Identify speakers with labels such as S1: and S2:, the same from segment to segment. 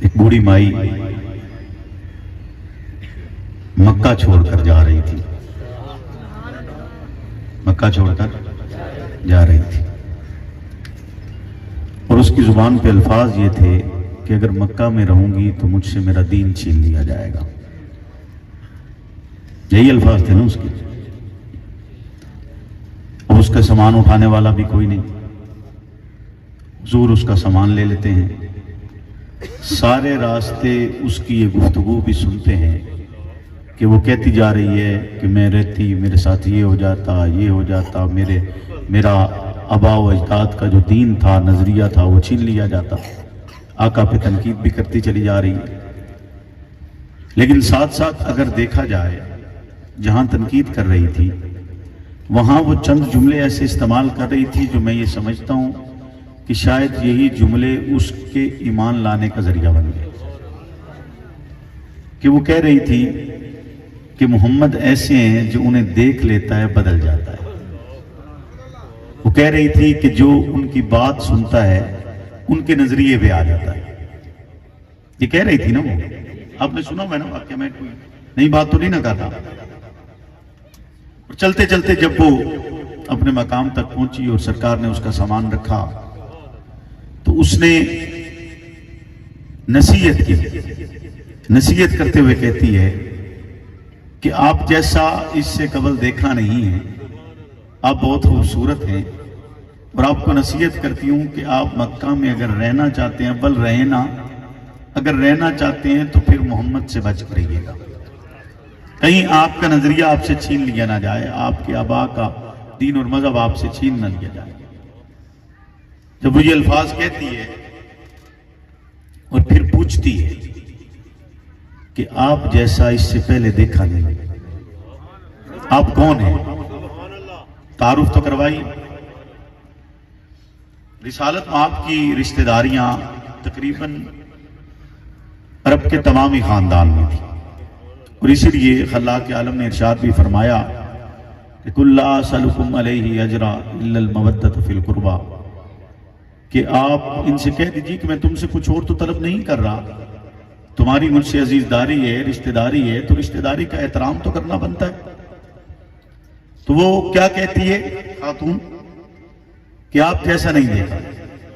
S1: ایک بوڑھی مائی مکہ چھوڑ کر جا رہی تھی، مکہ چھوڑ کر جا رہی تھی، اور اس کی زبان پہ الفاظ یہ تھے کہ اگر مکہ میں رہوں گی تو مجھ سے میرا دین چھین لیا جائے گا۔ یہی الفاظ تھے نا اس کے، اور اس کا سامان اٹھانے والا بھی کوئی نہیں۔ حضور اس کا سامان لے لیتے ہیں، سارے راستے اس کی یہ گفتگو بھی سنتے ہیں کہ وہ کہتی جا رہی ہے کہ میں رہتی، میرے ساتھ یہ ہو جاتا، یہ ہو جاتا، میرا آباء و اجداد کا جو دین تھا، نظریہ تھا، وہ چھین لیا جاتا۔ آقا پہ تنقید بھی کرتی چلی جا رہی ہے، لیکن ساتھ ساتھ اگر دیکھا جائے جہاں تنقید کر رہی تھی وہاں وہ چند جملے ایسے استعمال کر رہی تھی جو میں یہ سمجھتا ہوں کہ شاید یہی جملے اس کے ایمان لانے کا ذریعہ بن گئے، کہ وہ کہہ رہی تھی کہ محمد ایسے ہیں جو انہیں دیکھ لیتا ہے بدل جاتا ہے۔ وہ کہہ رہی تھی کہ جو ان کی بات سنتا ہے ان کے نظریے پہ آ جاتا ہے۔ یہ کہہ رہی تھی نا، وہ آپ نے سنا، میں نا واقعہ میں کوئی نئی بات تو نہیں نہ کہا۔ اور چلتے چلتے جب وہ اپنے مقام تک پہنچی اور سرکار نے اس کا سامان رکھا تو اس نے نصیحت کی، نصیحت کرتے ہوئے کہتی ہے کہ آپ جیسا اس سے قبل دیکھا نہیں ہے، آپ بہت خوبصورت ہیں، اور آپ کو نصیحت کرتی ہوں کہ آپ مکہ میں اگر رہنا چاہتے ہیں، بل رہیں نا، اگر رہنا چاہتے ہیں تو پھر محمد سے بچ کر رہیے گا، کہیں آپ کا نظریہ آپ سے چھین لیا نہ جائے، آپ کے آباء کا دین اور مذہب آپ سے چھین نہ لیا جائے۔ جب وہ یہ الفاظ کہتی ہے اور پھر پوچھتی ہے کہ آپ جیسا اس سے پہلے دیکھا نہیں، آپ کون ہیں، تعارف تو کروائی۔ رسالت میں آپ کی رشتہ داریاں تقریباً عرب کے تمامی خاندان میں تھی، اور اسی لیے خلاق عالم نے ارشاد بھی فرمایا کہ قُل لَا أَسْأَلُكُمْ عَلَيْهِ أَجْرًا إِلَّا الْمَوَدَّةَ فِي الْقُرْبَى، کہ آپ ان سے کہہ دیجیے کہ میں تم سے کچھ اور تو طلب نہیں کر رہا، تمہاری مجھ سے عزیز داری ہے، رشتہ داری ہے، تو رشتہ داری کا احترام تو کرنا بنتا ہے۔ تو وہ کیا کہتی ہے خاتون کہ آپ جیسا نہیں دیکھا،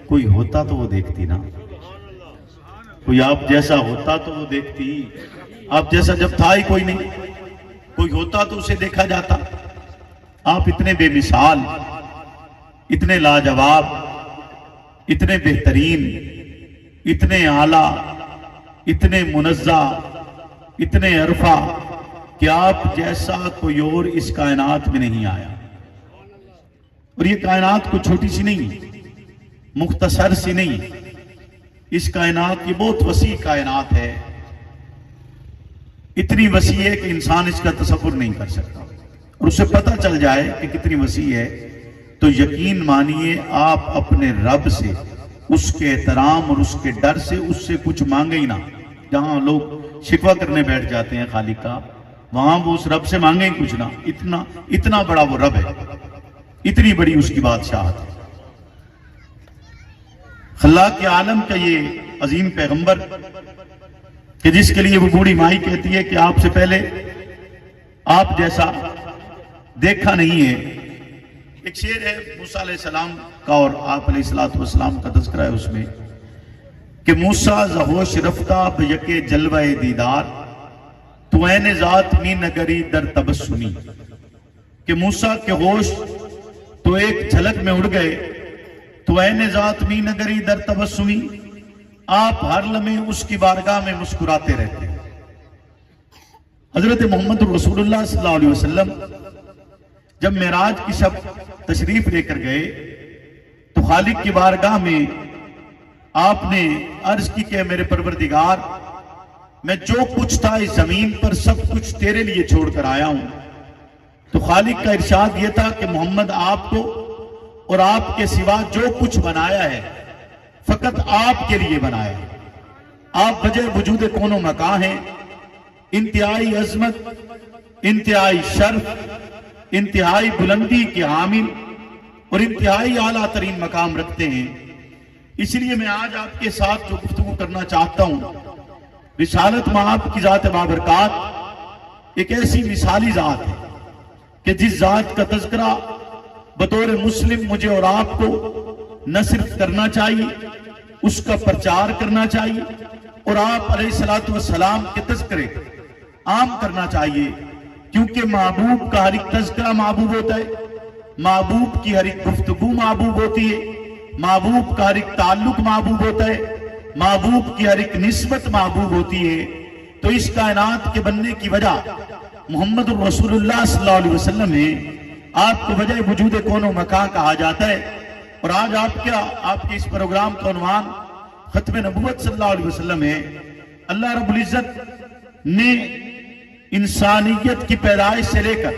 S1: کوئی ہوتا تو وہ دیکھتی نا، کوئی آپ جیسا ہوتا تو وہ دیکھتی، آپ جیسا جب تھا ہی کوئی نہیں، کوئی ہوتا تو اسے دیکھا جاتا۔ آپ اتنے بے مثال، اتنے لاجواب، اتنے بہترین، اتنے اعلیٰ، اتنے منزہ، اتنے عرفہ کہ آپ جیسا کوئی اور اس کائنات میں نہیں آیا۔ اور یہ کائنات کوئی چھوٹی سی نہیں، مختصر سی نہیں، اس کائنات کی بہت وسیع کائنات ہے، اتنی وسیع ہے کہ انسان اس کا تصور نہیں کر سکتا، اور اسے پتہ چل جائے کہ کتنی وسیع ہے تو یقین مانیے آپ اپنے رب سے، اس کے احترام اور اس کے ڈر سے اس سے کچھ مانگے ہی نہ۔ جہاں لوگ شکوہ کرنے بیٹھ جاتے ہیں خالق کا، وہاں وہ اس رب سے مانگے ہی کچھ نہ، اتنا بڑا وہ رب ہے، اتنی بڑی اس کی بادشاہت ہے۔ خلاق عالم کا یہ عظیم پیغمبر کہ جس کے لیے وہ بوڑھی مائی کہتی ہے کہ آپ سے پہلے آپ جیسا دیکھا نہیں ہے۔ ایک شعر ہے موسیٰ علیہ السلام کا اور آپ علیہ السلام کا تذکرہ ہے اس میں کہ موسیٰ زہوش رفتہ بیک جلوہ دیدار، تو عین ذات می نگری در تبسمی، کہ موسیٰ کے ہوش تو ایک جھلک میں اڑ گئے، تو عین ذات می نگری در تبسمی، آپ ہر لمحے اس کی بارگاہ میں مسکراتے رہتے ہیں۔ حضرت محمد رسول اللہ صلی اللہ علیہ وسلم جب معراج کی شب تشریف لے کر گئے تو خالق کی بارگاہ میں آپ نے عرض کی کہ میرے پروردگار، میں جو کچھ تھا اس زمین پر سب کچھ تیرے لیے چھوڑ کر آیا ہوں۔ تو خالق کا ارشاد یہ تھا کہ محمد آپ کو اور آپ کے سوا جو کچھ بنایا ہے فقط آپ کے لیے بنایا ہے۔ آپ وجہ وجود کون و مکان ہیں، انتہائی عظمت، انتہائی شرف، انتہائی بلندی کے حامل اور انتہائی اعلیٰ ترین مقام رکھتے ہیں۔ اس لیے میں آج آپ کے ساتھ جو گفتگو کرنا چاہتا ہوں، رسالت مآب کی ذات بابرکات ایک ایسی مثالی ذات ہے کہ جس ذات کا تذکرہ بطور مسلم مجھے اور آپ کو نہ صرف کرنا چاہیے، اس کا پرچار کرنا چاہیے، اور آپ علیہ الصلوۃ والسلام کے تذکرے عام کرنا چاہیے، کیونکہ محبوب کا ہر ایک تذکرہ محبوب ہوتا ہے، محبوب کی ہر ایک گفتگو محبوب ہوتی ہے، محبوب کا ہر ایک تعلق محبوب ہوتا ہے، محبوب کی ہر ایک نسبت محبوب ہوتی ہے۔ تو اس کائنات کے بننے کی وجہ محمد الرسول اللہ صلی اللہ علیہ وسلم ہے، آپ کو وجہ وجود کون و مکان کہا جاتا ہے۔ اور آج آپ کے اس پروگرام کا عنوان ختم نبوت صلی اللہ علیہ وسلم ہے۔ اللہ رب العزت نے انسانیت کی پیدائش سے لے کر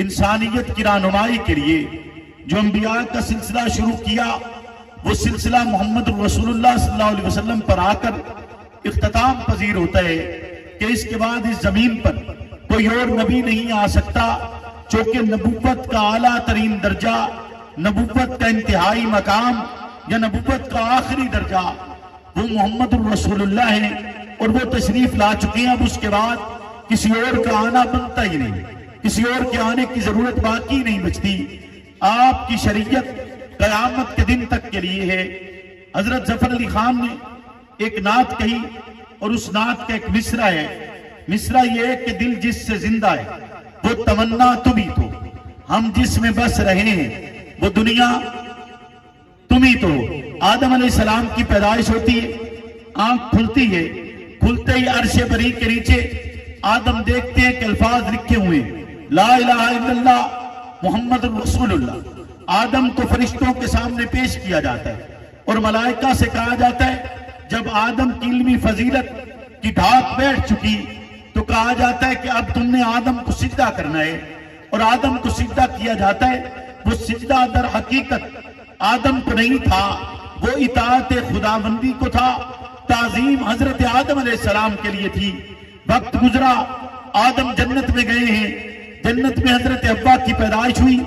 S1: انسانیت کی رہنمائی کے لیے جو انبیاء کا سلسلہ شروع کیا، وہ سلسلہ محمد الرسول اللہ صلی اللہ علیہ وسلم پر آ کر اختتام پذیر ہوتا ہے کہ اس کے بعد اس زمین پر کوئی اور نبی نہیں آ سکتا، چونکہ نبوت کا اعلیٰ ترین درجہ، نبوت کا انتہائی مقام یا نبوت کا آخری درجہ وہ محمد الرسول اللہ ہے، اور وہ تشریف لا چکے ہیں۔ اب اس کے بعد کسی اور کا آنا بنتا ہی نہیں، کسی اور کے آنے کی ضرورت باقی نہیں بچتی۔ آپ کی شریعت قیامت کے دن تک کے لیے ہے۔ حضرت ظفر علی خان نے ایک نعت کہی، اور اس نعت کا ایک مصرع ہے، مصرع یہ ہے کہ دل جس سے زندہ ہے وہ تمنا تم ہی تو، ہم جس میں بس رہے ہیں وہ دنیا تم ہی تو۔ آدم علیہ السلام کی پیدائش ہوتی ہے، آنکھ کھلتی ہے، کھلتے ہی عرش بری کے نیچے آدم دیکھتے ہیں کہ الفاظ لکھے ہوئے لا الہ الا اللہ محمد الرسول اللہ۔ آدم کو فرشتوں کے سامنے پیش کیا جاتا ہے، اور ملائکہ سے کہا جاتا ہے، جب آدم کی علمی فضیلت کی ڈھاک بیٹھ چکی تو کہا جاتا ہے کہ اب تم نے آدم کو سجدہ کرنا ہے، اور آدم کو سجدہ کیا جاتا ہے۔ وہ سجدہ در حقیقت آدم کو نہیں تھا، وہ اطاعت خداوندی کو تھا، تعظیم حضرت آدم علیہ السلام کے لیے تھی۔ وقت گزرا، آدم جنت میں گئے ہیں، جنت میں حضرت حوا کی پیدائش ہوئی۔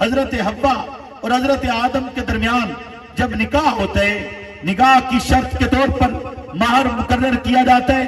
S1: حضرت حوا اور حضرت آدم کے درمیان جب نکاح ہوتا ہے، نکاح کی شرط کے طور پر مہر مقرر کیا جاتا ہے،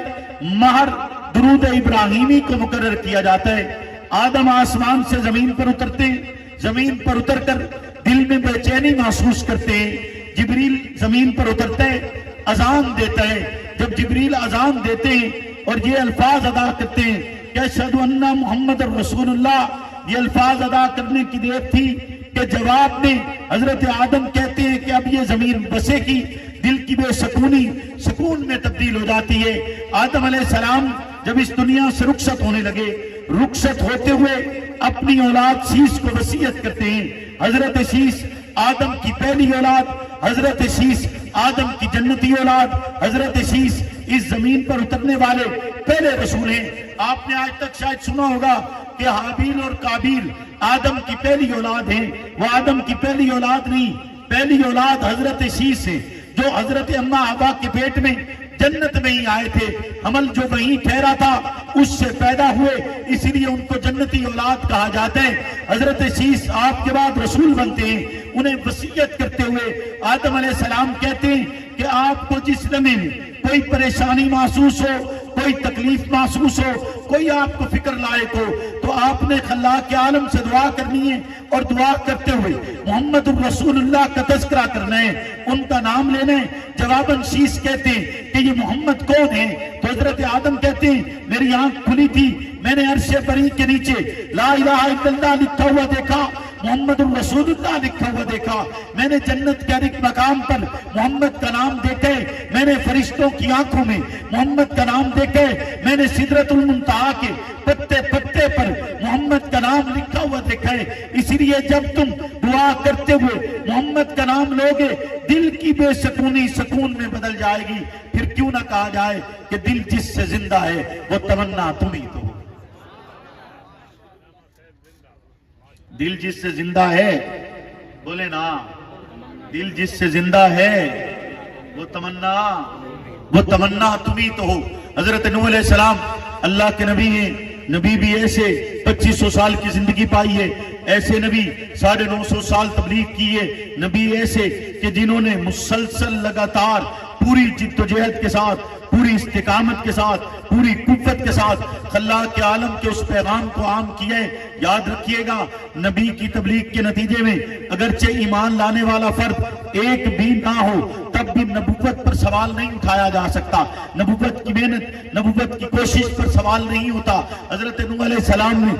S1: مہر درود ابراہیمی کو مقرر کیا جاتا ہے۔ آدم آسمان سے زمین پر اترتے ہیں، زمین پر اتر کر دل میں بے چینی محسوس کرتے ہیں۔ جبریل زمین پر اترتا ہے، اذان دیتا ہے۔ جب جبریل اذان دیتے ہیں اور یہ الفاظ ادا کرتے ہیں کہ اشہد ان محمد الرسول اللہ، یہ الفاظ ادا کرنے کی دیر تھی کہ جواب میں حضرت آدم کہتے ہیں کہ اب یہ زمین بسے کی، دل کی بے سکونی سکون میں تبدیل ہو جاتی ہے۔ آدم علیہ السلام جب اس دنیا سے رخصت ہونے لگے، رخصت ہوتے ہوئے اپنی اولاد شیش کو وصیت کرتے ہیں۔ حضرت شیش آدم کی پہلی اولاد، حضرت شیش آدم کی جنتی اولاد، حضرت شیش اس زمین پر اترنے والے پہلے رسول ہیں۔ آپ نے آج تک شاید سنا ہوگا کہ حابیل اور قابیل آدم کی پہلی اولاد ہیں، وہ آدم کی پہلی اولاد نہیں، پہلی اولاد حضرت شیش ہے، جو حضرت اماں حوا کے پیٹ میں جنت میں ہی آئے تھے، حمل جو وہیں ٹھہرا تھا اس سے پیدا ہوئے، اسی لیے ان کو جنتی اولاد کہا جاتا ہے۔ حضرت شیش آپ کے بعد رسول بنتے ہیں۔ انہیں وصیت کرتے ہوئے آدم علیہ السلام کہتے ہیں کہ آپ کو جس لمحے میں کوئی پریشانی محسوس ہو، کوئی تکلیف محسوس ہو، کوئی آپ کو فکر لائق ہو، تو آپ نے خلاق عالم سے دعا کرنی ہے، اور دعا کرتے ہوئے محمد الرسول اللہ کا تذکرہ کرنا ہے، ان کا نام لینا ہے۔ جواباً شیش کہتے ہیں کہ یہ محمد کون ہے؟ تو حضرت آدم کہتے ہیں میری آنکھ کھلی تھی، میں نے عرش بری کے نیچے لا الہ الا اللہ لکھا ہوا دیکھا، محمد الرسول اللہ لکھا ہوا دیکھا، میں نے جنت کے ہر ایک مقام پر محمد کا نام دیکھے، میں نے فرشتوں کی آنکھوں میں محمد کا نام دیکھے، میں نے سدرۃ المنتہا کے پتے پتے پر محمد کا نام لکھا ہوا دیکھا ہے۔ اسی لیے جب تم دعا کرتے ہوئے محمد کا نام لوگے، دل کی بے سکونی سکون میں بدل جائے گی۔ پھر کیوں نہ کہا جائے کہ دل جس سے زندہ ہے وہ تمنا تم ہی تو۔ دل جس سے زندہ ہے، بولے نا، دل جس سے زندہ ہے وہ تمنا تم ہی تو ہو۔ حضرت نوح علیہ السلام اللہ کے نبی ہیں، نبی بھی ایسے 2500 سال کی زندگی پائی ہے، ایسے نبی 950 سال تبلیغ کیے، نبی ایسے کہ جنہوں نے مسلسل لگاتار پوری جد و جہد کے ساتھ، پوری استقامت کے ساتھ، پوری قوت کے ساتھ خلاق عالم کے اس پیغام کو عام کیا ہے۔ یاد رکھیے گا، نبی کی تبلیغ کے نتیجے میں اگرچہ ایمان لانے والا فرد ایک بھی نہ ہو، تب بھی نبوت پر سوال نہیں اٹھایا جا سکتا، نبوت کی محنت، نبوت کی کوشش پر سوال نہیں ہوتا۔ حضرت نوح علیہ السلام نے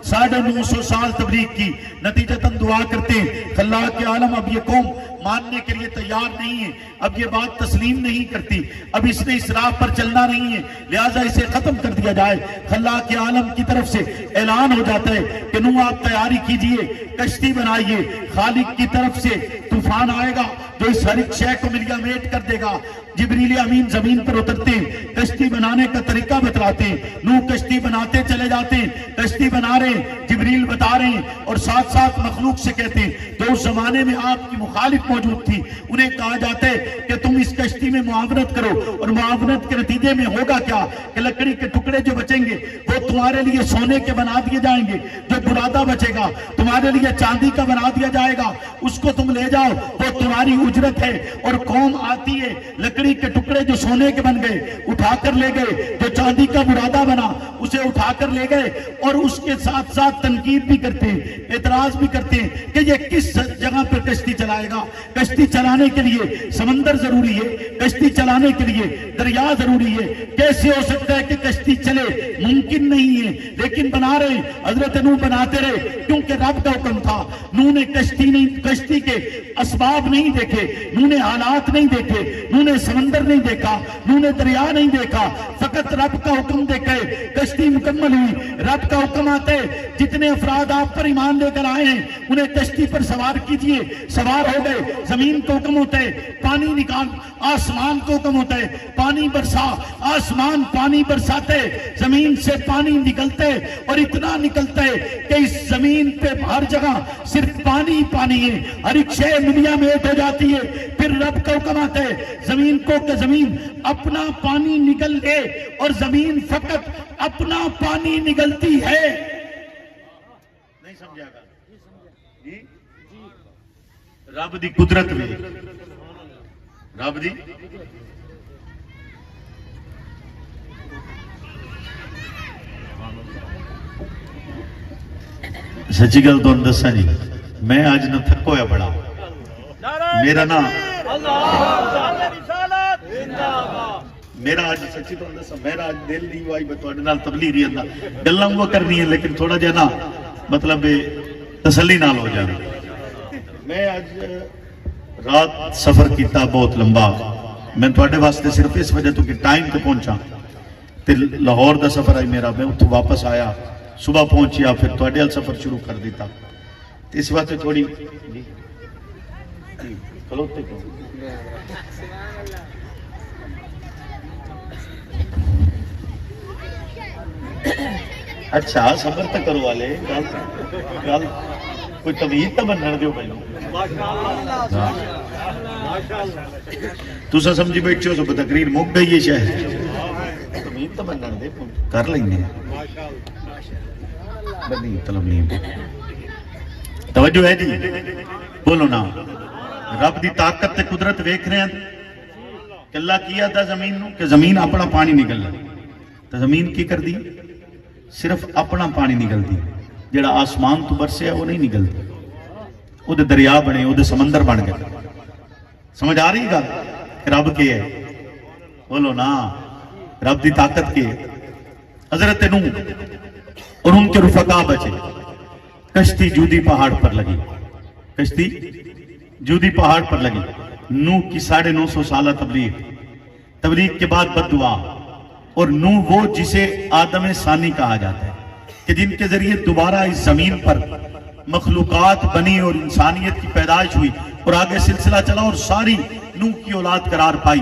S1: 950 سال تبلیغ کی، نتیجتاً دعا کرتے ہیں خلاق عالم اب یہ قوم ماننے کے لیے تیار نہیں ہے، اب یہ بات تسلیم نہیں کرتی، اب اس نے اس راہ پر چلنا نہیں ہے، لہٰذا اسے ختم کر دیا جائے۔ خلاق عالم کی طرف سے اعلان ہو جاتا ہے کہ نوح آپ تیاری کیجئے، کشتی بنائیے، خالق کی طرف سے طوفان آئے گا جو اس ہر ایک شے کو ملیا میٹ کر دے گا۔ جبریل امین زمین پر اترتے ہیں، کشتی بنانے کا طریقہ بتلاتے ہیں، نوح کشتی بناتے چلے جاتے ہیں، کشتی بنا رہے ہیں، جبریل بتا رہے ہیں اور ساتھ ساتھ مخلوق سے کہتے ہیں جو اس زمانے میں آپ کی مخالف موجود تھی، انہیں کہا جاتا ہے کہ تم اس کشتی میں معاونت کرو، اور معاونت کے نتیجے میں ہوگا کیا کہ لکڑی کے ٹکڑے جو بچیں گے وہ تمہارے لیے سونے کے بنا دیے جائیں گے، جو برادہ بچے گا تمہارے لیے چاندی کا بنا دیا جائے گا، اس کو تم لے جاؤ، وہ تمہاری اجرت ہے۔ اور قوم آتی ہے، لکڑی کے ٹکڑے جو سونے کے بن گئے اٹھا کر لے گئے، جو چاندی کا برادہ بنا اسے اٹھا کر لے گئے، اور اس کے ساتھ ساتھ تنقید بھی کرتے ہیں، اعتراض بھی کرتے ہیں کہ یہ کس جگہ پر کشتی چلائے گا۔ کشتی چلانے کے لیے سمندر ضروری ہے، کشتی چلانے کے لیے دریا ضروری ہے، کیسے ہو سکتا ہے کہ کشتی چلے؟ ممکن نہیں ہے، لیکن بنا رہے۔ حضرت نوح بناتے رہے کیونکہ رب کا حکم تھا۔ نوح نے کشتی کے اسباب نہیں دیکھے، نوح نے حالات نہیں دیکھے، نوح نے سمندر نہیں دیکھا، نوح نے دریا نہیں دیکھا، فقط رب کا حکم دیکھے، کشتی مکمل ہوئی۔ رب کا حکم آتا ہے جتنے افراد آپ پر ایمان لے کر آئے ہیں انہیں کشتی پر سوار کیجئے، سوار ہو گئے۔ زمین کو حکم ہوتا ہے پانی نکال، آسمان کو حکم ہوتا ہے پانی برسا، آسمان پانی برساتے، زمین سے پانی نکلتے، اور اتنا نکلتا ہے کہ اس زمین پہ ہر جگہ صرف پانی پانی ہے، ہر ایک شے ملیا میٹ ہو جاتی ہے۔ پھر رب کا حکم آتا ہے زمین کو کہ زمین اپنا پانی نگل دے، اور زمین فقط اپنا پانی نگلتی ہے۔ نہیں سمجھا گا جی؟ رب دی قدرت میں، رب دی سچی گل تو دسا جی، میں آج نہ تھکو یا بڑا، میرا نا میرا آج سچی تو دسا، میرا آج دل نہیں ہوا میں تواڈے نال تبلیغ ہی اندا گلاں وہ کرنی ہے، لیکن تھوڑا جہا نا مطلب تسلی نال ہو جانا۔ میں آج رات سفر کیتا بہت لمبا، میں تواڈے واسطے صرف اس وجہ تو کہ ٹائم تے پہنچا، تے لاہور دا سفر آئی میرا، میں اتھوں واپس آیا، صبح پہنچیا، پھر تواڈے ال سفر شروع کر دیتا، تے اس واسطے تھوڑی کھلوتے کو اچھا سفر تو کرو والے گل کوئی تمیز تو بنن دیو پہلو، تسا سمجھی بیٹھے ہو سو تقریر مک گئی ہے، شاید تمیز تو بنن دے کر لیں گے، بدی طلب نہیں، توجہ ہے جی، بولو نا۔ رب دی طاقت تے قدرت ویکھ رہے ہیں کہ اللہ کیا تھا زمین نو کہ زمین اپنا پانی نکل لے، تو زمین کی کر دی؟ صرف اپنا پانی نکل دی، جڑا آسمان تو برسے ہے وہ نہیں نکلتی، وہ دے دریا بنے، وہ دے سمندر بن گئے۔ سمجھ آ رہی گا کہ رب کے ہے؟ بولو نا، رب دی طاقت کے ہے۔ حضرت نوح اور ان کے رفقا بچے، کشتی جودی پہاڑ پر لگی، کشتی جودی پہاڑ پر لگی۔ نوح کی 950 سالہ تبلیغ کے بعد بد دعا، اور نوح وہ جسے آدم ثانی کہا جاتا ہے کہ جن کے ذریعے دوبارہ اس زمین پر مخلوقات بنی اور انسانیت کی پیدائش ہوئی، اور آگے سلسلہ چلا اور ساری نوح کی اولاد قرار پائی۔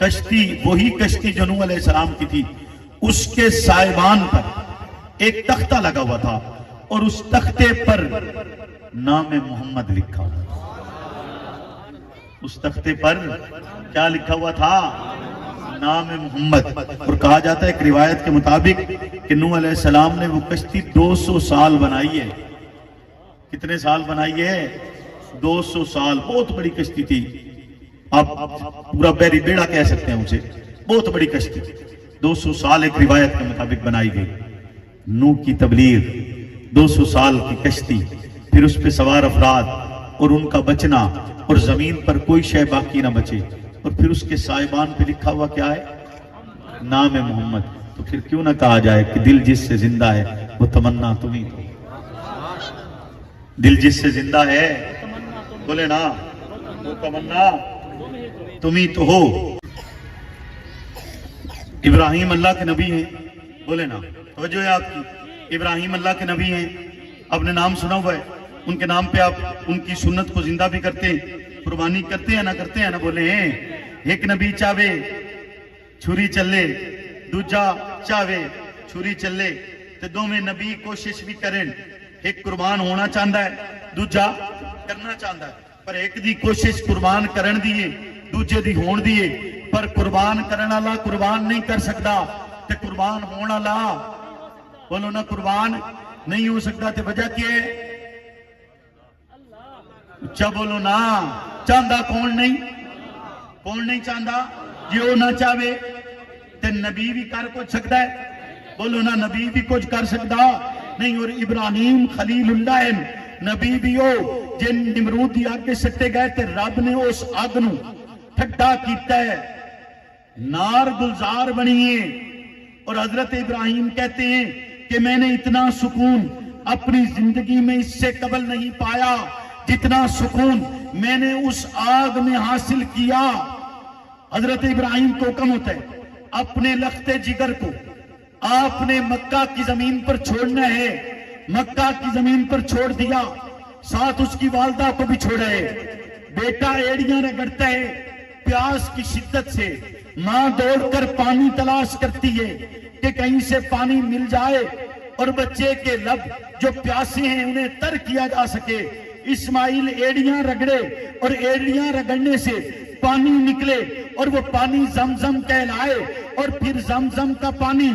S1: کشتی وہی کشتی جو نوح علیہ السلام کی تھی، اس کے سائبان پر ایک تختہ لگا ہوا تھا، اور اس تختے پر نام محمد لکھا ہوا تھا۔ اس تختے پر کیا لکھا ہوا تھا؟ نام محمد۔ اور کہا جاتا ہے ایک روایت کے مطابق کہ نوح علیہ السلام نے وہ کشتی 200 سال بنائی ہے، کتنے سال بنائی ہے؟ 200 سال. بہت بڑی کشتی تھی, آپ پورا بیری بیڑا کہہ سکتے ہیں اسے, بہت بڑی کشتی. 200 سال ایک روایت کے مطابق بنائی گئی. نوح کی تبلیغ, 200 سال کی کشتی, پھر اس پہ سوار افراد اور ان کا بچنا, اور زمین پر کوئی شے باقی نہ بچے, اور پھر اس کے سائبان پہ لکھا ہوا کیا ہے؟ نام محمد. تو پھر کیوں نہ کہا جائے کہ دل جس سے زندہ ہے وہ تمنا تمہیں تو. دل جس سے زندہ ہے, بولے نا, وہ تمنا تمہیں تو ہو. ابراہیم اللہ کے نبی ہیں, بولے نا, توجہ ہے آپ کی. ابراہیم اللہ کے نبی ہیں, آپ نے نام سنا ہوا ہے, ان کے نام پہ آپ ان کی سنت کو زندہ بھی کرتے ہیں, قربانی کرتے ہیں نا, کرتے ہیں نا, بولے ہیں. ایک نبی چاہے چھری چلے, دوجا چاہے چھری چلے, تو دو میں نبی کوشش بھی کریں. ایک قربان ہونا چاہتا ہے, دوجا کرنا چاہتا ہے, پر ایک دی کوشش قربان کرن دیئے, دوجے دی ہون دیئے, پر قربان کرن والا قربان نہیں کر سکتا, تے قربان ہون والا, بولو نا, قربان نہیں ہو سکتا. تے وجہ کیا ہے؟ اچھا بولو نا, چاہتا کون نہیں؟ کون نہیں چاہتا؟ جی وہ نہ چاہے تے نبی بھی کر کچھ سکتا ہے, بولو نا, نبی بھی کچھ کر سکتا نہیں. اور ابراہیم خلیل اللہ نبی بھی ہو, جن نمرود دی آگ کے سٹے گئے تے رب نے اس آگ نو ٹھڈا کیتا ہے, نار گلزار بنی ہے. اور حضرت ابراہیم کہتے ہیں کہ میں نے اتنا سکون اپنی زندگی میں اس سے قبل نہیں پایا جتنا سکون میں نے اس آگ میں حاصل کیا. حضرت ابراہیم کو حکم ہوتا ہے, اپنے لخت جگر کو آپ نے مکہ کی زمین پر چھوڑنا ہے. مکہ کی زمین پر چھوڑ دیا, ساتھ اس کی والدہ کو بھی چھوڑا ہے. بیٹا ایڑیاں رگڑتا ہے پیاس کی شدت سے, ماں دوڑ کر پانی تلاش کرتی ہے کہ کہیں سے پانی مل جائے اور بچے کے لب جو پیاسے ہیں انہیں تر کیا جا سکے. اسماعیل ایڑیاں رگڑے اور ایڑیاں رگڑنے سے پانی نکلے اور وہ پانی زمزم کہلائے, اور پھر زمزم کا پانی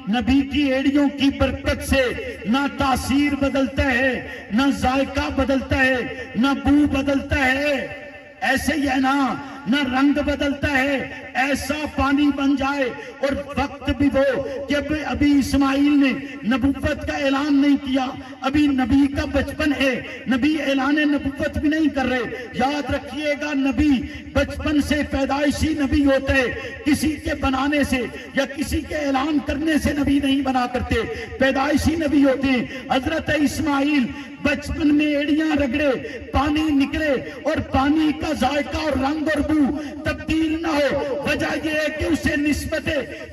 S1: نبی کی ایڑیوں کی برکت سے نہ تاثیر بدلتا ہے, نہ ذائقہ بدلتا ہے, نہ بو بدلتا ہے, ایسے ہی ہے نا, نہ رنگ بدلتا ہے. ایسا پانی بن جائے. اور وقت بھی وہ کہ ابھی اسماعیل نے نبوت کا اعلان نہیں کیا, ابھی نبی کا بچپن ہے, نبی اعلان نبوت بھی نہیں کر رہے. یاد رکھیے گا, نبی بچپن سے پیدائشی نبی ہوتے ہیں, کسی کے بنانے سے یا کسی کے اعلان کرنے سے نبی نہیں بنا کرتے, پیدائشی نبی ہوتے ہیں. حضرت اسماعیل بچپن میں ایڑیاں رگڑے, پانی نکلے, اور پانی کا ذائقہ اور رنگ اور بو تبدیل نہ ہو. وجہ یہ ہے کہ اسے نسبت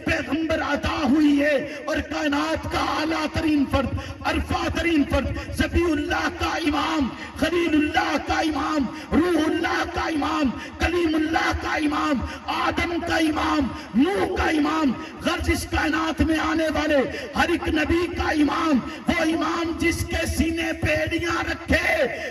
S1: پیغمبر عطا ہوئی ہے, اور کائنات کا اعلیٰ ترین فرد, عرفہ ترین فرد, ذبیح اللہ کا امام, خلیل اللہ کا امام, روح اللہ کا امام, کلیم اللہ کا امام, آدم کا امام, نوح کا امام, غرض اس کائنات میں آنے والے ہر ایک نبی کا امام, وہ امام جس کے سینے پہ ایڑیاں رکھے.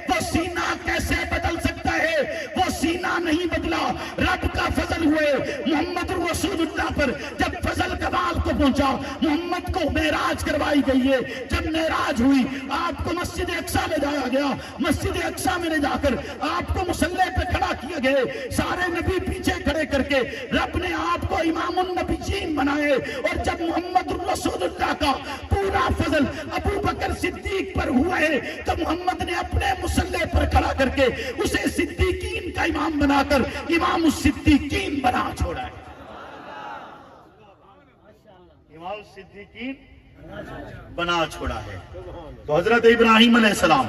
S1: وہ سینہ کیسے بدل سکتا ہے؟ وہ سینہ نہیں بدلا, رب کا فضل ہوئے. محمد رسول اللہ پر جب فضل کمال کو پہنچا, محمد کو معراج کروائی گئی ہے. جب معراج ہوئی, آپ کو مسجد اقصی لے جایا گیا, مسجد اقصی میں لے جا کر آپ کو مصلی پہ کھڑا کیا گئے, سارے نبی پیچھے کھڑے کر کے رب نے آپ کو امام النبیین بنائے. اور جب محمد رسول اللہ کا پورا فضل ابو بکر صدیق پر ہوا ہے, تو محمد نے اپنے مصلی پر کھڑا کر کے اسے صدیقین کا امام بنا کر امام الصدیقین بنا چھوڑا ہے. امام الصدیقین بنا چھوڑا ہے. تو حضرت ابراہیم علیہ السلام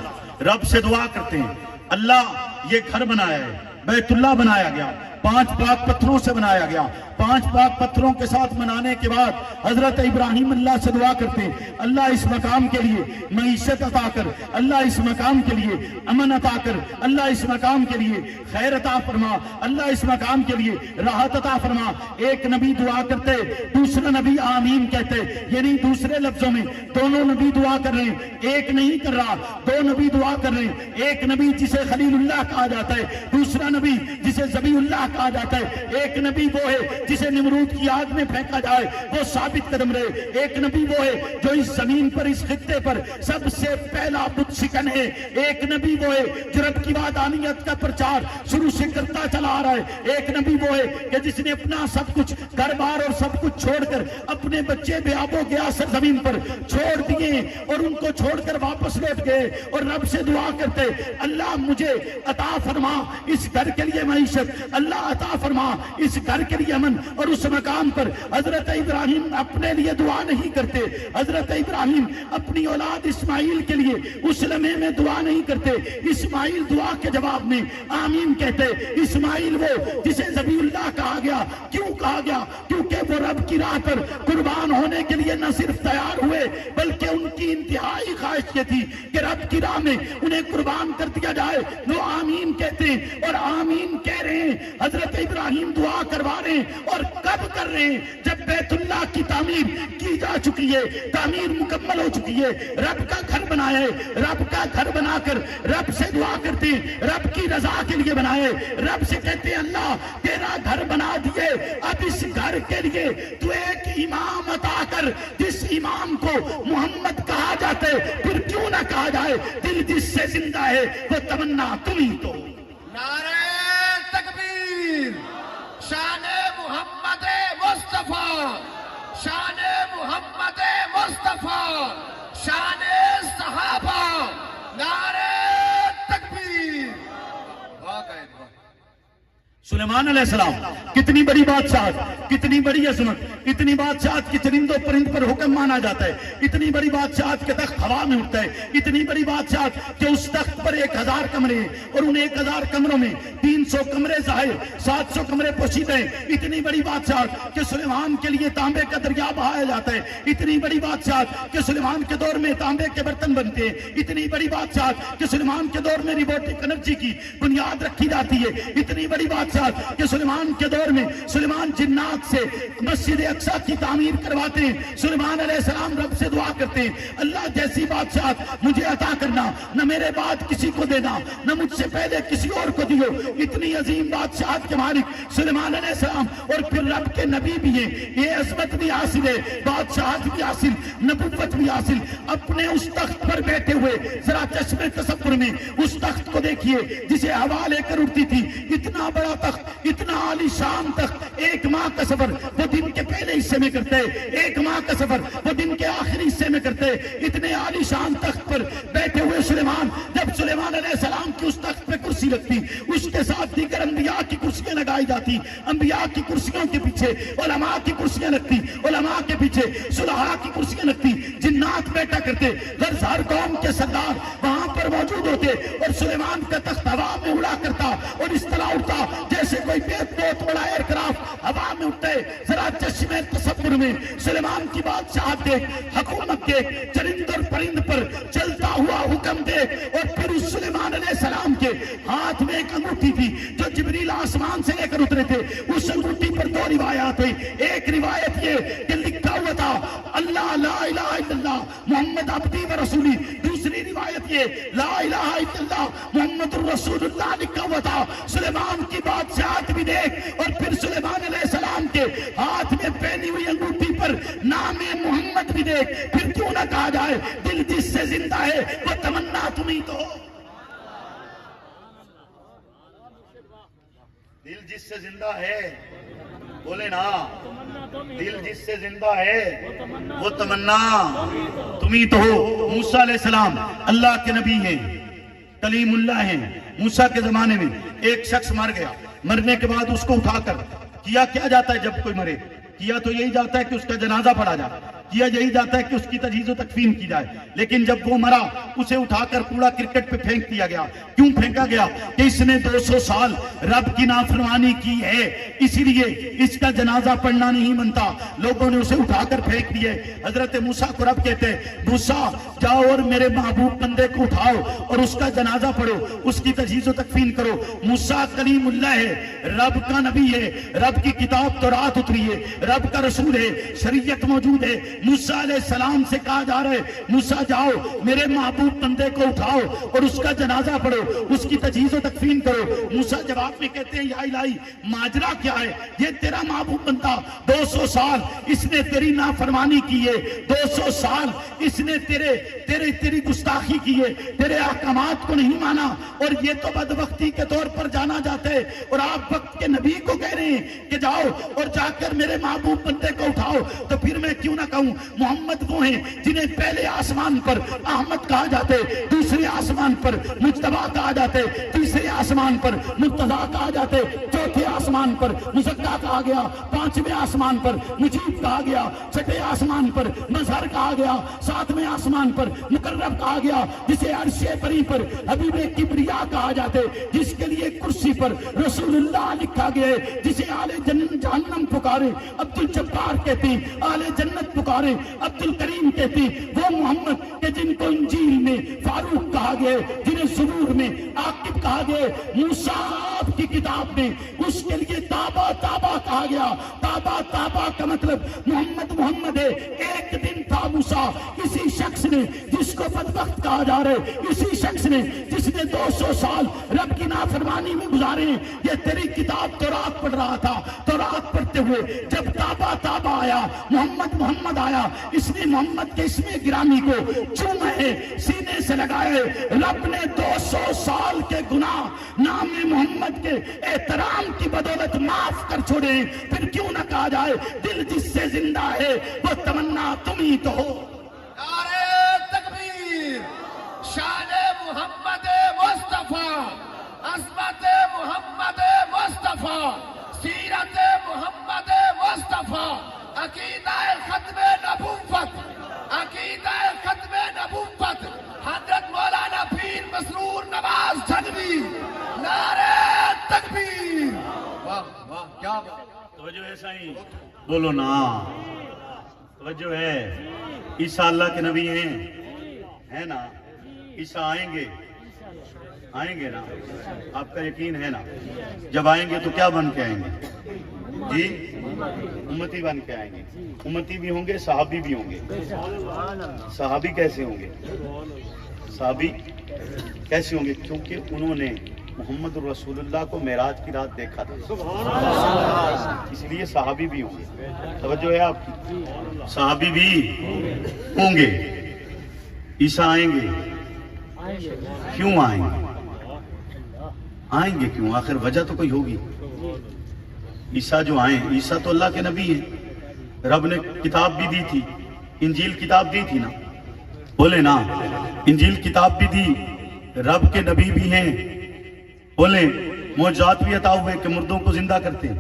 S1: رب سے دعا کرتے ہیں, اللہ یہ گھر بنایا ہے, بیت اللہ بنایا گیا, 5 پاک پتھروں سے بنایا گیا. 5 پاک پتھروں کے ساتھ بنانے کے بعد حضرت ابراہیم اللہ سے دعا کرتے ہیں, اللہ اس مقام کے لیے معیشت عطا کر, اللہ اس مقام کے لیے امن عطا کر, اللہ اس مقام کے لیے خیر عطا فرما, اللہ اس مقام کے لیے راحت عطا فرما. ایک نبی دعا کرتے, دوسرا نبی آمین کہتے, یعنی دوسرے لفظوں میں دونوں نبی دعا کر رہے ہیں, ایک نہیں کر رہا, 2 نبی دعا کر رہے ہیں. ایک نبی جسے خلیل اللہ کہا جاتا ہے, دوسرا دوسرا نبی جسے ذبیح اللہ کہا جاتا ہے، ایک نبی وہ ہے جسے نمرود کی آگ میں پھینکا جائے وہ ثابت قدم رہے، ایک نبی وہ ہے جو اس زمین پر اس خطے پر سب سے پہلا بت شکن ہے، ایک نبی وہ ہے جو رب کی وحدانیت کا پرچار شروع سے کرتا چلا آ رہا ہے، ایک نبی وہ ہے کہ جس نے اپنا سب کچھ گھر بار اور سب کچھ چھوڑ کر اپنے بچے بے آب و گیا سرزمین پر چھوڑ دیے اور ان کو چھوڑ کر واپس لوٹ گئے اور رب سے دعا کرتے اللہ مجھے عطا فرما اس گھر کے لیے معیشت، اللہ عطا فرما اس گھر کے لیے امن، اور اس مقام پر حضرت ابراہیم اپنے لیے دعا نہیں کرتے، حضرت ابراہیم اپنی اولاد اسماعیل کے لیے اس لمحے میں دعا نہیں کرتے، اسماعیل دعا کے جواب میں آمین کہتے، اسماعیل وہ جسے ذبیح اللہ کہا گیا، کیوں کہا گیا؟ کیونکہ وہ رب کی راہ پر قربان ہونے کے لیے نہ صرف تیار ہوئے بلکہ ان کی انتہائی خواہش یہ تھی کہ رب کی راہ میں انہیں قربان کر دیا جائے، وہ آمین کہتے ہیں اور آمین کہہ رہے ہیں۔ حضرت ابراہیم دعا کروا رہے ہیں اور کب کر رہے ہیں؟ جب بیت اللہ کی تعمیر کی جا چکی ہے، تعمیر مکمل ہو چکی ہے، رب کا گھر بنایا ہے، رب کا گھر بنا کر رب سے دعا کرتے ہیں، رب کی رضا کے لیے بنائے، رب سے کہتے ہیں اللہ تیرا گھر بنا دیے، اب اس گھر کے لیے تو ایک امام عطا کر جس امام کو محمد کہا جاتا ہے، پھر کیوں نہ کہا جائے دل جس سے زندہ ہے وہ تمنا تم ہی تو۔
S2: نعرہ تکبیر، شان محمد مصطفیٰ، شان محمد مصطفیٰ، شان صحابہ، نعرہ تکبیر۔
S1: سلیمان علیہ السلام کتنی بڑی بادشاہت، کتنی بڑی عظمت، اتنی بادشاہت کی چرند و پرند پر حکم مانا جاتا ہے، اتنی بڑی بادشاہت کے تخت ہوا میں اٹھتا ہے، اتنی بڑی بادشاہت کہ اس تخت پر 1000 کمرے ہیں اور ان 1000 کمروں میں 300 کمرے ظاہر، 700 کمرے پوشیدہ ہیں، اتنی بڑی بادشاہت کہ سلیمان کے لیے تانبے کا دریا بہایا جاتا ہے، اتنی بڑی بادشاہت کہ سلیمان کے دور میں تانبے کے برتن بنتے ہیں، اتنی بڑی بادشاہت کہ سلیمان کے دور میں روبوٹک انرجی کی بنیاد رکھی جاتی ہے، اتنی بڑی بادشاہت کہ سلیمان کے دور میں سلیمان جنات سے مسجد اقصی کی تعمیر کرواتے ہیں، سلیمان علیہ السلام رب سے دعا کرتے ہیں اللہ جیسی بادشاہت مجھے عطا کرنا، نہ میرے بعد کسی کو دینا، نہ مجھ سے پہلے کسی اور کو دیو۔ اتنی عظیم بادشاہت کے مالک سلیمان علیہ السلام اور پھر رب کے نبی بھی ہیں، یہ عظمت بھی حاصل ہے، بادشاہت بھی حاصل، نبوت بھی حاصل، اپنے اس تخت پر بیٹھے ہوئے ذرا چشمے تصور میں اس تخت کو دیکھیے جسے ہوا لے کر اڑتی تھی، اتنا بڑا تخت، اتنا عالی شان تخت، ایک ماہ کا سفر وہ دن کے پہلے حصے میں کرتے، ایک ماہ کا سفر وہ دن کے آخری حصے میں کرتے، اتنے عالی شان تخت پر بیٹھے ہوئے سلیمان، جب سلیمان علیہ السلام کی اس تخت پہ کرسی لگتی، اس کے ساتھ دیگر انبیاء کی کرسیاں لگائی جاتی، انبیاء کی کرسیوں کے پیچھے علماء کی کرسیاں لگتی، علماء کے پیچھے صلحاء کی کرسیاں لگتی، جنات بیٹھا کرتے، غرض ہر قوم کے سردار وہاں پر موجود ہوتے اور سلیمان کا تخت ہوا میں اڑا کرتا اور اس طرح اڑتا جیسے کوئی بہت بڑا ایئر کرافٹ ہوا میں اٹھتا ہے۔ ذرا چشمے تصور میں سلیمان کی بادشاہت دیکھ، حکومت دیکھ، چرند اور پرند پر چلتا ہوا حکم دیکھ، اور پھر اس سلیمان علیہ السلام کے ہاتھ میں ایک انگوٹھی تھی جو جبریل آسمان سے لے کر اترے تھے، اس انگوٹھی پر 2 روایات ہیں، ایک روایت یہ کہ لکھا ہوا تھا اللہ لا الہ الا اللہ محمد عبدی و رسولی، دوسری روایت یہ لا الہ الا اللہ محمد الرسول اللہ لکھا ہوا تھا۔ سلیمان کی بادشاہت بھی دیکھ اور پھر سلیمان علیہ السلام کے ہاتھ میں پہنی ہوئی انگوٹھی پر نام محمد بھی دیکھ، پھر کیوں نہ کہا جائے دل جس سے زندہ ہے وہ تمنا تمہیں تو۔ دل جس سے زندہ ہے بولے نا، دل جس سے زندہ ہے وہ تمنا تمہیں تو ہو۔ موسیٰ علیہ السلام اللہ کے نبی ہیں، کلیم اللہ ہیں۔ موسیٰ کے زمانے میں ایک شخص مر گیا، مرنے کے بعد اس کو اٹھا کر کیا جاتا ہے جب کوئی مرے؟ کیا تو یہی جاتا ہے کہ اس کا جنازہ پڑھا جائے، کیا یہی جاتا ہے کہ اس کی تجہیز و تکفین کی جائے، لیکن جب وہ مرا اسے اٹھا کر کوڑا کرکٹ پہ پھینک دیا گیا۔ کیوں پھینکا گیا؟ کہ اس نے 200 سال رب کی نافرمانی کی ہے، اسی لیے اس کا جنازہ پڑھنا نہیں بنتا، لوگوں نے اسے اٹھا کر پھینک دیے۔ حضرت موسیٰ کو رب کہتے ہیں موسیٰ جاؤ اور میرے محبوب بندے کو اٹھاؤ اور اس کا جنازہ پڑھو، اس کی تجہیز و تکفین کرو۔ موسیٰ کلیم اللہ ہے، رب کا نبی ہے، رب کی کتاب تورات اتری ہے، رب کا رسول ہے، شریعت موجود ہے، موسیٰ علیہ السلام سے کہا جا رہا ہے موسیٰ جاؤ میرے محبوب بندے کو اٹھاؤ اور اس کا جنازہ پڑھو، اس کی تجہیز و تکفین کرو۔ موسیٰ جواب میں کہتے ہیں یا الہی ماجرا کیا ہے؟ یہ تیرا محبوب بندہ 200 سال اس نے تیری نافرمانی کی ہے، 200 سال اس نے تیری گستاخی کی ہے، تیرے احکامات کو نہیں مانا، اور یہ تو بدبختی کے طور پر جانا جاتا ہے، اور آپ وقت کے نبی کو کہہ رہے ہیں کہ جاؤ اور جا کر میرے محبوب بندے کو اٹھاؤ۔ تو پھر میں کیوں نہ کہوں محمد وہ ہیں جنہیں پہلے آسمان پر احمد کہا جاتے، دوسرے آسمان پر مجتبیٰ کہا جاتے، تیسرے آسمان پر مرتضیٰ کہا جاتے، چوتھے آسمان پر مزکیٰ کہا گیا، پانچویں آسمان پر مجیب کہا گیا، چھٹے آسمان پر مظہر کہا گیا، ساتویں آسمان پر مقرب کہا گیا، جسے عرش پری پر حبیب کبریا کہا جاتے، جس کے لیے کرسی پر رسول اللہ لکھا گیا ہے، جسے آل جہنم پکارے عبد الجبار کہتے ہیں، آل جنت پکارے عبد الکریم کہتے ہیں، وہ محمد کہ جن کو انجیل میں فاروق کہا گیا ہے، جنہیں زبور میں عاقب کہا گیا ہے، موسیٰ آپ کی کتاب میں اس کے لیے تابا تابا کہا گیا۔ تابا تابا کا مطلب محمد ہے۔ ایک دن تھا موسیٰ، کسی شخص نے جس کو بدبخت کہا جا رہا ہے، اسی شخص نے جس نے 200 سال رب کی نافرمانی میں گزارے ہیں، یہ تیری کتاب تورات پڑھ رہا تھا، تورات پڑھتے ہوئے جب تابا تابا آیا، محمد آیا، اس نے محمد کے اسم گرامی کو چوما ہے، سینے سے لگایا ہے۔ رب نے 200 سال کے گناہ نام محمد کے احترام کی بدولت معاف کر چھوڑے ہیں، پھر کیوں نہ کہا جائے دل جس سے زندہ ہے وہ تمنا تم ہی تو ہو۔
S2: نعرہ تکبیر، شان محمد مصطفیٰ، عظمت محمد مصطفیٰ، سیرت محمد مصطفیٰ، عقیدہ ختم نبوت، عقیدہ ختم نبوت، حضرت مولانا پیر مسرور نواز جھنگوی، نعرہ تکبیر۔ واہ واہ کیا بات،
S1: توجہ ہے سائیں، بولو نا، توجہ ہے۔ عیسیٰ اللہ کے نبی ہیں نا، عیسیٰ آئیں گے نا، آپ کا یقین ہے نا؟ جب آئیں گے تو کیا بن کے آئیں گے جی؟ امتی بن کے آئیں گے، امتی بھی ہوں گے، صحابی بھی ہوں گے۔ صحابی کیسے ہوں گے؟ صحابی کیسے ہوں گے؟ کیونکہ انہوں نے محمد رسول اللہ کو معراج کی رات دیکھا تھا، اس لیے صحابی بھی ہوں گے۔ توجہ ہے آپ کی؟ صحابی بھی ہوں گے۔ عیسیٰ آئیں گے، کیوں آئیں گے؟ آئیں گے کیوں؟ آخر وجہ تو کوئی ہوگی۔ عیسیٰ جو آئیں، عیسیٰ تو اللہ کے نبی ہیں، رب نے کتاب بھی دی تھی، انجیل کتاب دی تھی نا، بولے نا، انجیل کتاب بھی دی، رب کے نبی بھی ہیں، بولے معجزات بھی عطا ہوئے کہ مردوں کو زندہ کرتے ہیں،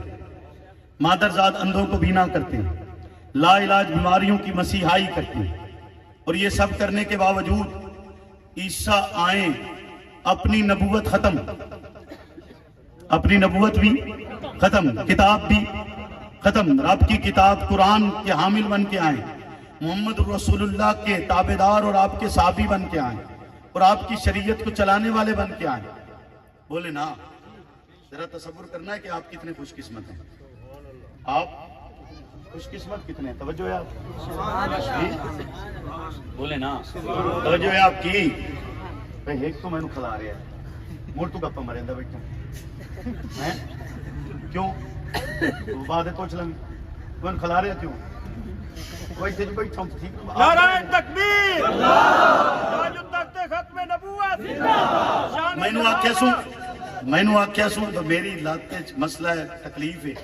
S1: مادرزاد اندھوں کو بینا کرتے ہیں، لا علاج بیماریوں کی مسیحائی کرتے ہیں، اور یہ سب کرنے کے باوجود عیسیٰ آئیں، اپنی نبوت ختم، اپنی نبوت بھی ختم، کتاب بھی ختم، رب کی کتاب قرآن کے حامل بن کے آئیں، محمد رسول اللہ کے تابعدار اور آپ کے صحابی بن کے آئیں، اور آپ کی شریعت کو چلانے والے بن کے آئیں۔ بولے نا، ذرا تصور کرنا ہے کہ آپ کتنے خوش قسمت ہیں، آپ خوش قسمت کتنے ہیں؟ توجہ ہے آپ؟ بولے نا، توجہ ہے آپ کی؟ بھئی ایک تو میں نے کھلا رہا ہے، مور تو گپا مرے اندر بیٹھا کیوں؟ بات ہے پوچھ لیں، میں نے کھلا رہا کیوں؟ کوئی تیج بیٹھا ہوں ٹھیک۔
S3: نعرہ تکبیر، تاج تخت ختم نبوت،
S1: میں نے آکھیا سوں تو میری لاتے مسئلہ ہے، تکلیف ہے،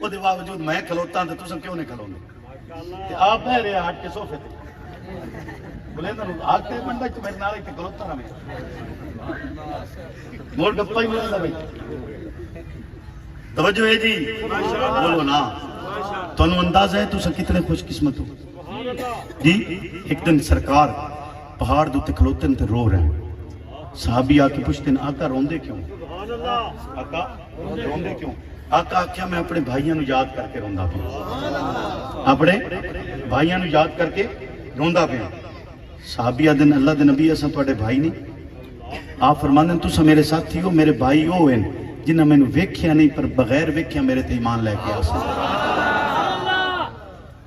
S1: وہ دے باوجود میں کھلوتا ہوں تو تم کیوں نہیں کھلونے؟ آپ بہ رہے ہٹ کے صوفے تے، بولے نا آگتے بندہ تو میرے نارے تے کھلوتا رہا میں، موڑ گپا ہی ملتا بھائی۔ توجہ ہے جی، بولو نا، تو انہوں انداز ہے تو سا کتنے خوش قسمت ہو جی۔ ایک دن سرکار پہاڑ دو کھلوتے تے رو رہے ہیں، صحابی آ کے پوچھتے ہیں آقا روندے کیوں؟ آقا روندے کیوں؟ آقا آکھیا میں اپنے بھائیاں نو یاد کر کے روندا پیا، اپنے بھائیاں نو یاد کر کے روندا پیا۔ صحابی آدن اللہ دے نبی اساں تواڈے بھائی نہیں، آپ فرماندے تساں میرے ساتھی ہو، میرے بھائی او ہیں جنہاں مینوں ویکھیا نہیں پر بغیر ویکھیا میرے تے ایمان لے کے آ سن۔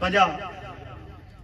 S1: 50।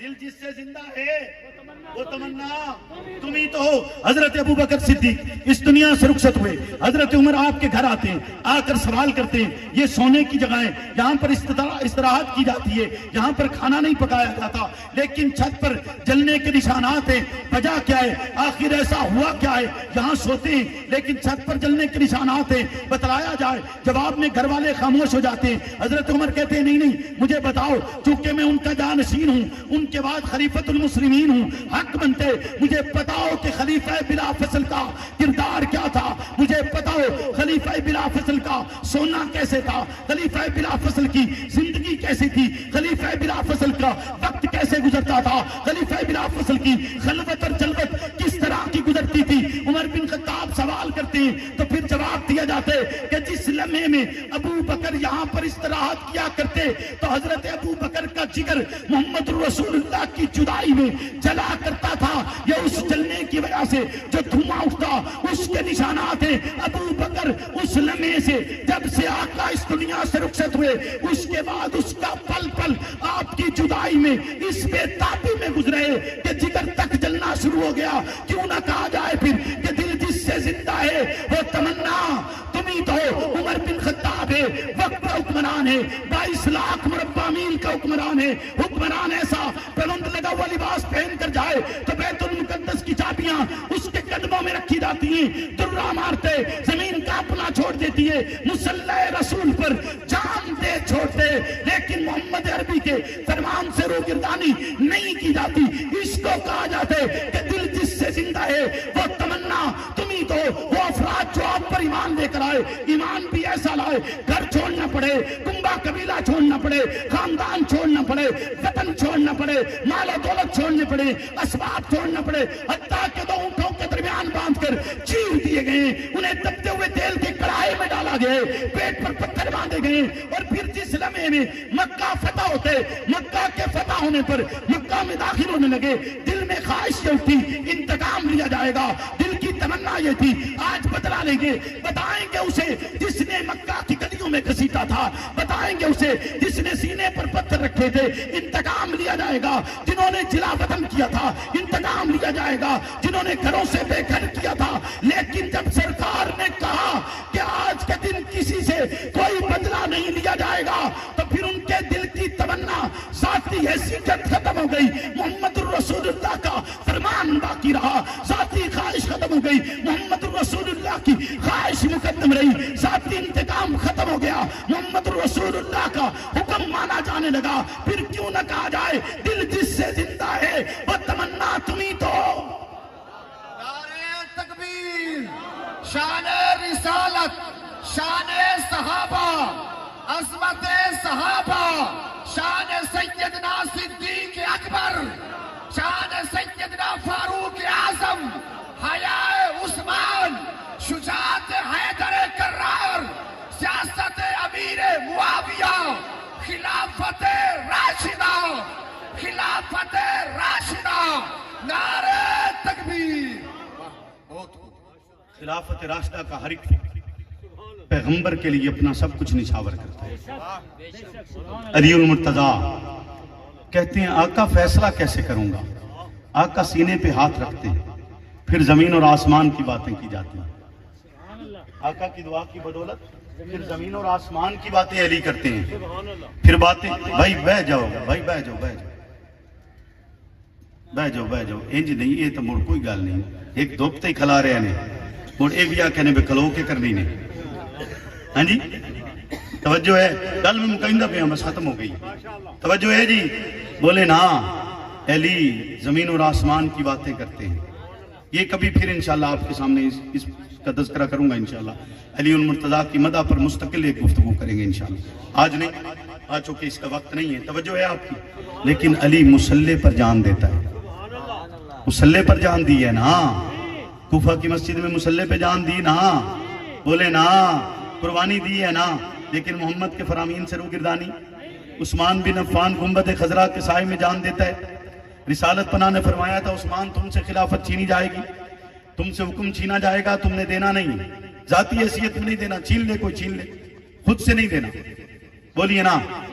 S1: دل جس سے زندہ ہے وہ تمنا تم ہی تو ہو۔ حضرت ابو بکر صدیق اس دنیا سے رخصت ہوئے، حضرت عمر آپ کے گھر آتے ہیں، آ کر سوال کرتے ہیں یہ سونے کی جگہ ہے، یہاں پر استراحت کی جاتی ہے، یہاں پر کھانا نہیں پکایا جاتا، لیکن چھت پر جلنے کے نشانات ہیں، وجہ کیا ہے؟ آخر ایسا ہوا کیا ہے؟ یہاں سوتے ہیں لیکن چھت پر جلنے کے نشانات ہیں، بتلایا جائے۔ جواب میں گھر والے خاموش ہو جاتے ہیں۔ حضرت عمر کہتے ہیں نہیں مجھے بتاؤ، چونکہ میں ان کا جانشین ہوں، ان کے بعد خلیفۃ المسلمین ہوں، حق بنتے مجھے بتاؤ کہ خلیفہ بلا فصل کا کردار کیا تھا، مجھے بتاؤ خلیفہ بلا فصل کا سونا کیسے تھا، خلیفہ بلا فصل کی زندگی کیسی تھی، خلیفہ بلا فصل کا وقت کیسے گزرتا تھا، خلیفہ بلا فصل کی خلوت اور جلوت کس طرح کی گزرتی تھی۔ عمر بن خطاب سوال کرتے ہیں تو پھر جواب دیا جاتا ہے کہ جس لمحے میں ابو بکر یہاں پر استراحت کیا کرتے تو حضرت ابو بکر کا جگر محمد رسول اللہ کی جدائی میں جلا کرتا تھا، یہ اس جلنے کی وجہ سے جو دھواں اٹھتا اس کے نشانات ہیں۔ ابو بکر اس لمحے سے جب سے آقا اس دنیا سے رخصت ہوئے اس کے بعد اس کا پل پل آپ کی جدائی میں اس بے تابی میں گزرے کہ جگر تک جلنا شروع ہو گیا۔ کیوں نہ کہا جائے پھر کہ دل جس سے زندہ ہے وہ تمنا تم ہی تو ہو۔ عمر بن خطاب ہے، وقت کا حکمران ہے، 22 لاکھ مربع میل کا حکمران ہے، حکمران ایسا پابند لگا ہوا لباس پہن کر جائے تو بیت المقدس کی چابیاں اس کے قدموں میں رکھی جاتی ہیں، درہ مارتے زمین کا اپنا چھوڑ دیتی ہے، مصلی رسول پر جان دے چھوڑتے، لیکن محمد عربی کے فرمان سے روگردانی نہیں کی جاتی۔ اس کو کہا جاتا ہے کہ دل جس سے زندہ ہے وہ تمنا تم ہی تو ہو۔ وہ افراد جو آپ پر ایمان لے کر آئے، ایمان بھی ایسا لائے گھر چھوڑنا پڑے، کنبہ قبیلہ چھوڑنا پڑے، خاندان چھوڑنا پڑے، وطن چھوڑنا پڑے، مال و دولت چھوڑنے پڑے، اسباب چھوڑنا پڑے، حتیٰ کہ دو اونٹوں کے درمیان باندھ کر چیر دیے گئے، انہیں دبتے ہوئے تیل کے کڑھائی میں ڈالا گئے، پیٹ پر پتھر باندھے گئے، اور پھر جس لمحے میں مکہ فتح ہوتے، مکہ کے فتح ہونے پر مکہ میں داخل ہونے لگے، دل میں خواہش یہ اٹھی انتقام لیا جائے گا، دل کی تمنا یہ تھی آج بدلا لیں گے، بتائیں گے اسے جس نے مکہ کی گلیوں میں گھسیٹا تھا، بتائیں گے اسے جس نے سینے پر پتھر رکھے تھے، انتقام لیا جائے گا، جنہوں نے جلا وطن کیا تھا انتقام لیا جائے گا، جنہوں نے گھروں سے بے گھر کیا تھا۔ لیکن جب سرکار نے کہا کہ آج کے دن کسی سے کوئی بدلہ نہیں لیا جائے گا تو پھر ان کے دل کی تمنا ذاتی حیثیت ختم ہو گئی، محمد رسول اللہ کا فرمان باقی رہا، ذاتی خواہش ختم ہو گئی، محمد رسول اللہ کی خواہش مقدم رہی، ذاتی انتقام ختم ہو گیا، محمد رسول اللہ کا حکم مانا جانے لگا۔ پھر کیوں نہ کہا جائے دل جس سے زندہ ہے وہ تمنا تم ہی تو ہو۔
S2: نعرہ تکبیر، شان رسالت، شان صحابہ، عظمت صحابہ، شان سیدنا صدیق اکبر، شان سیدنا فاروق اعظم، حیاء عثمان، شجاعت حیدر کرار، سیاست امیر معاویہ، خلافت راشدہ، خلافت راشدہ، نعرہ تکبیر۔
S1: خلافت راشدہ کا ہر ایک پیغمبر کے لیے اپنا سب کچھ نچھاور کرتا ہے۔ علی المرتضیٰ کہتے ہیں آقا فیصلہ کیسے کروں گا، آقا سینے پہ ہاتھ رکھتے ہیں، پھر زمین اور آسمان کی باتیں کی جاتی ہیں، آقا کی دعا کی بدولت پھر زمین اور آسمان کی باتیں علی کرتے ہیں، پھر باتیں بھائی بہ جاؤ، بھائی بہ جاؤ، بہ جاؤ، بہ جاؤ، انج نہیں یہ تو مڑ کوئی گل نہیں، ایک دھوپ تے کھلا رہے ہیں مڑ ایک یا کہنے بے کھلو کے کرنی نے۔ ہاں جی توجہ ہے، گل میں مکمل پہ بس ختم ہو گئی، توجہ ہے جی، بولے نا علی زمین اور آسمان کی باتیں کرتے ہیں۔ یہ کبھی پھر انشاءاللہ آپ کے سامنے اس کا تذکرہ کروں گا انشاءاللہ، علی المرتضیٰ کی مدح پر مستقل ایک گفتگو کریں گے انشاءاللہ، آج نہیں، آج چونکہ اس کا وقت نہیں ہے، توجہ ہے آپ کی۔ لیکن علی مصلی پر جان دیتا ہے، مصلی پر جان دی ہے نا، کوفہ کی مسجد میں مصلی پہ جان دی نا، بولے نا قربانی دی ہے نا، لیکن محمد کے فرامین سے روگردانی۔ عثمان بن عفان گنبد خضرا کے سائے میں جان دیتا ہے، رسالت پناہ نے فرمایا تھا عثمان تم سے خلافت چھینی جائے گی، تم سے حکم چھینا جائے گا، تم نے دینا نہیں، ذاتی حیثیت میں نہیں دینا، چھین لے کوئی چھین لے، خود سے نہیں دینا۔ بولیے نا